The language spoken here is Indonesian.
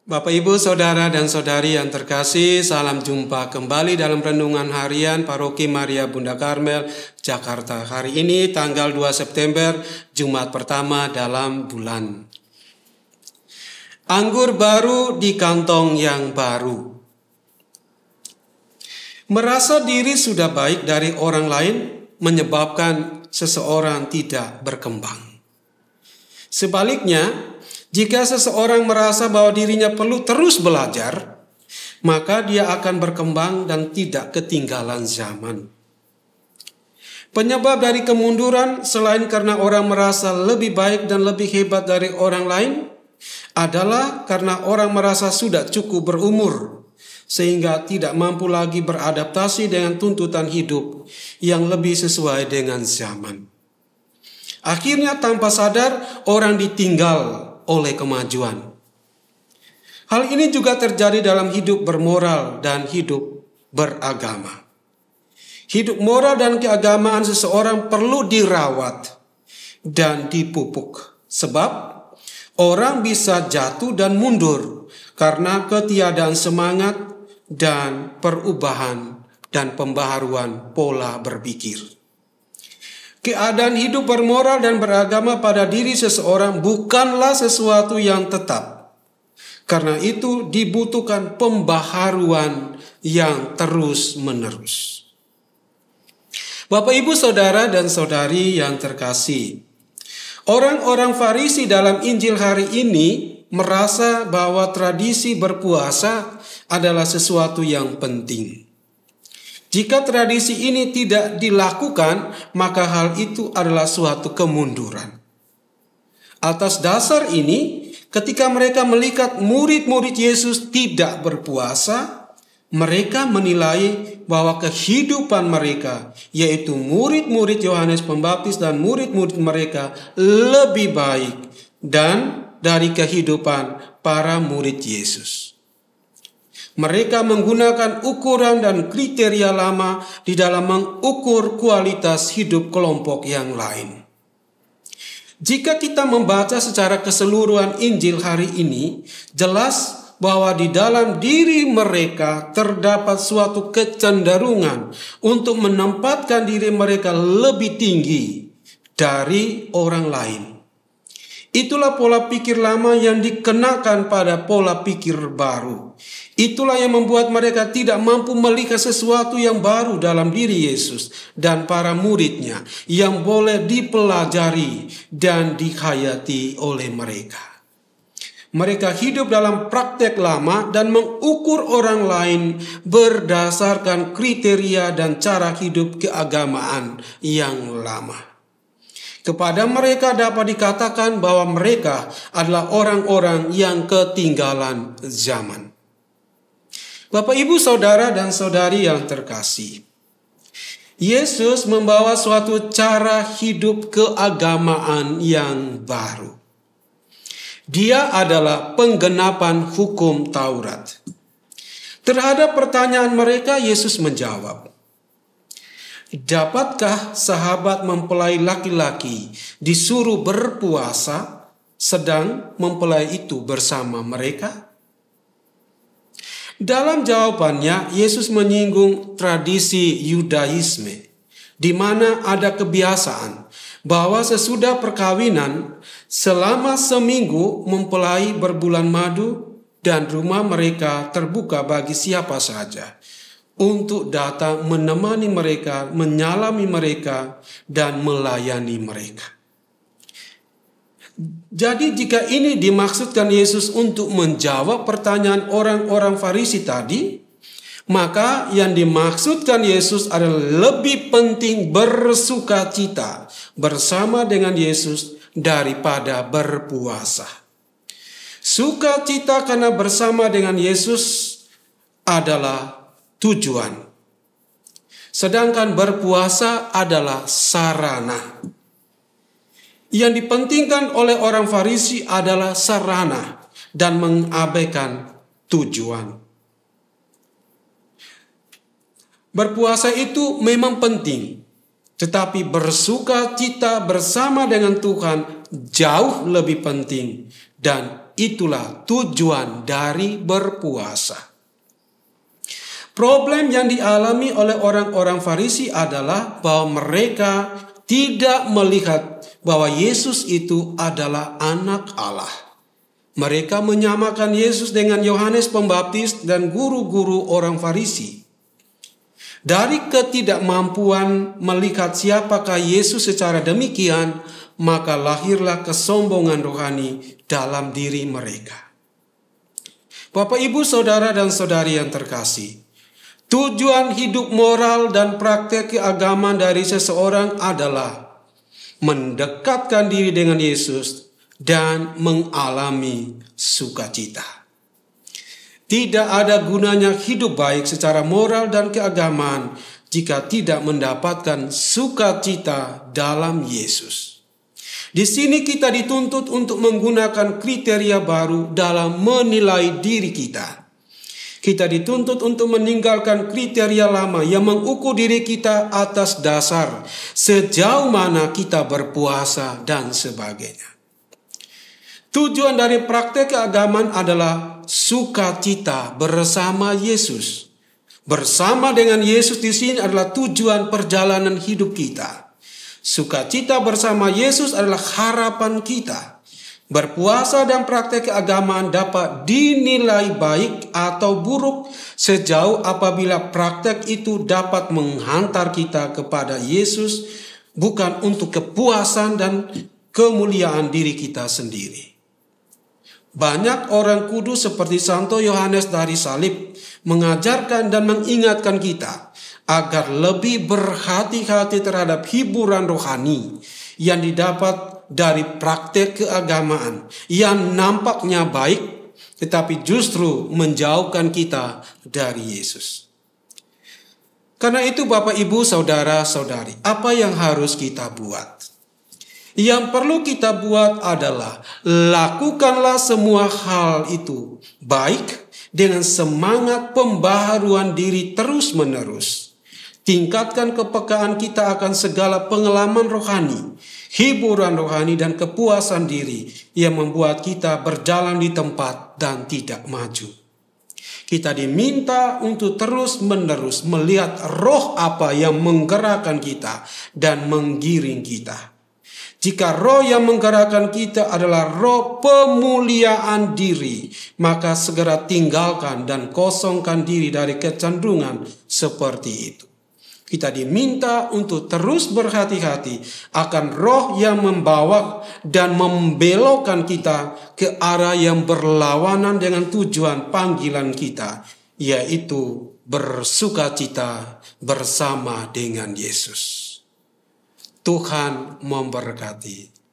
Bapak, Ibu, Saudara dan Saudari yang terkasih, salam jumpa kembali dalam Renungan Harian Paroki Maria Bunda Karmel, Jakarta. Hari ini tanggal 2 September, Jumat pertama dalam bulan. Anggur baru di kantong yang baru. Merasa diri sudah baik dari orang lain menyebabkan seseorang tidak berkembang. Sebaliknya, jika seseorang merasa bahwa dirinya perlu terus belajar, maka dia akan berkembang dan tidak ketinggalan zaman. Penyebab dari kemunduran selain karena orang merasa lebih baik dan lebih hebat dari orang lain adalah karena orang merasa sudah cukup berumur sehingga tidak mampu lagi beradaptasi dengan tuntutan hidup yang lebih sesuai dengan zaman. Akhirnya tanpa sadar orang ditinggal oleh kemajuan. Hal ini juga terjadi dalam hidup bermoral dan hidup beragama. Hidup moral dan keagamaan seseorang perlu dirawat dan dipupuk. Sebab orang bisa jatuh dan mundur karena ketiadaan semangat dan perubahan dan pembaharuan pola berpikir. Keadaan hidup bermoral dan beragama pada diri seseorang bukanlah sesuatu yang tetap. Karena itu dibutuhkan pembaharuan yang terus-menerus. Bapak, Ibu, Saudara dan Saudari yang terkasih, orang-orang Farisi dalam Injil hari ini merasa bahwa tradisi berpuasa adalah sesuatu yang penting. Jika tradisi ini tidak dilakukan, maka hal itu adalah suatu kemunduran. Atas dasar ini, ketika mereka melihat murid-murid Yesus tidak berpuasa, mereka menilai bahwa kehidupan mereka, yaitu murid-murid Yohanes Pembaptis dan murid-murid mereka, lebih baik dan dari kehidupan para murid Yesus. Mereka menggunakan ukuran dan kriteria lama di dalam mengukur kualitas hidup kelompok yang lain. Jika kita membaca secara keseluruhan Injil hari ini, jelas bahwa di dalam diri mereka terdapat suatu kecenderungan untuk menempatkan diri mereka lebih tinggi dari orang lain. Itulah pola pikir lama yang dikenakan pada pola pikir baru. Itulah yang membuat mereka tidak mampu melihat sesuatu yang baru dalam diri Yesus dan para muridnya yang boleh dipelajari dan dihayati oleh mereka. Mereka hidup dalam praktek lama dan mengukur orang lain berdasarkan kriteria dan cara hidup keagamaan yang lama. Kepada mereka dapat dikatakan bahwa mereka adalah orang-orang yang ketinggalan zaman. Bapak, Ibu, Saudara dan Saudari yang terkasih, Yesus membawa suatu cara hidup keagamaan yang baru. Dia adalah penggenapan hukum Taurat. Terhadap pertanyaan mereka, Yesus menjawab, "Dapatkah sahabat mempelai laki-laki disuruh berpuasa sedang mempelai itu bersama mereka?" Dalam jawabannya, Yesus menyinggung tradisi Yudaisme, di mana ada kebiasaan bahwa sesudah perkawinan, selama seminggu mempelai berbulan madu dan rumah mereka terbuka bagi siapa saja untuk datang menemani mereka, menyalami mereka, dan melayani mereka. Jadi jika ini dimaksudkan Yesus untuk menjawab pertanyaan orang-orang Farisi tadi, maka yang dimaksudkan Yesus adalah lebih penting bersukacita bersama dengan Yesus daripada berpuasa. Sukacita karena bersama dengan Yesus adalah tujuan, sedangkan berpuasa adalah sarana. Yang dipentingkan oleh orang Farisi adalah sarana dan mengabaikan tujuan. Berpuasa itu memang penting, tetapi bersukacita bersama dengan Tuhan jauh lebih penting dan Itulah tujuan dari berpuasa. Problem yang dialami oleh orang-orang Farisi adalah bahwa mereka tidak melihat bahwa Yesus itu adalah anak Allah. Mereka menyamakan Yesus dengan Yohanes Pembaptis dan guru-guru orang Farisi. Dari ketidakmampuan melihat siapakah Yesus secara demikian, maka lahirlah kesombongan rohani dalam diri mereka. Bapak, Ibu, Saudara, dan Saudari yang terkasih, tujuan hidup moral dan praktek keagamaan dari seseorang adalah mendekatkan diri dengan Yesus dan mengalami sukacita. Tidak ada gunanya hidup baik secara moral dan keagamaan jika tidak mendapatkan sukacita dalam Yesus. Di sini kita dituntut untuk menggunakan kriteria baru dalam menilai diri kita. Kita dituntut untuk meninggalkan kriteria lama yang mengukur diri kita atas dasar sejauh mana kita berpuasa dan sebagainya. Tujuan dari praktek keagamaan adalah sukacita bersama Yesus. Bersama dengan Yesus di sini adalah tujuan perjalanan hidup kita. Sukacita bersama Yesus adalah harapan kita. Berpuasa dan praktek keagamaan dapat dinilai baik atau buruk sejauh apabila praktek itu dapat menghantar kita kepada Yesus, bukan untuk kepuasan dan kemuliaan diri kita sendiri. Banyak orang kudus seperti Santo Yohanes dari Salib mengajarkan dan mengingatkan kita agar lebih berhati-hati terhadap hiburan rohani yang didapat dari praktek keagamaan yang nampaknya baik, tetapi justru menjauhkan kita dari Yesus. Karena itu Bapak, Ibu, Saudara, Saudari, apa yang harus kita buat? Yang perlu kita buat adalah lakukanlah semua hal itu baik dengan semangat pembaharuan diri terus-menerus. Tingkatkan kepekaan kita akan segala pengalaman rohani, hiburan rohani, dan kepuasan diri yang membuat kita berjalan di tempat dan tidak maju. Kita diminta untuk terus-menerus melihat roh apa yang menggerakkan kita dan menggiring kita. Jika roh yang menggerakkan kita adalah roh pemuliaan diri, maka segera tinggalkan dan kosongkan diri dari kecenderungan seperti itu. Kita diminta untuk terus berhati-hati akan roh yang membawa dan membelokkan kita ke arah yang berlawanan dengan tujuan panggilan kita, yaitu bersukacita bersama dengan Yesus. Tuhan memberkati.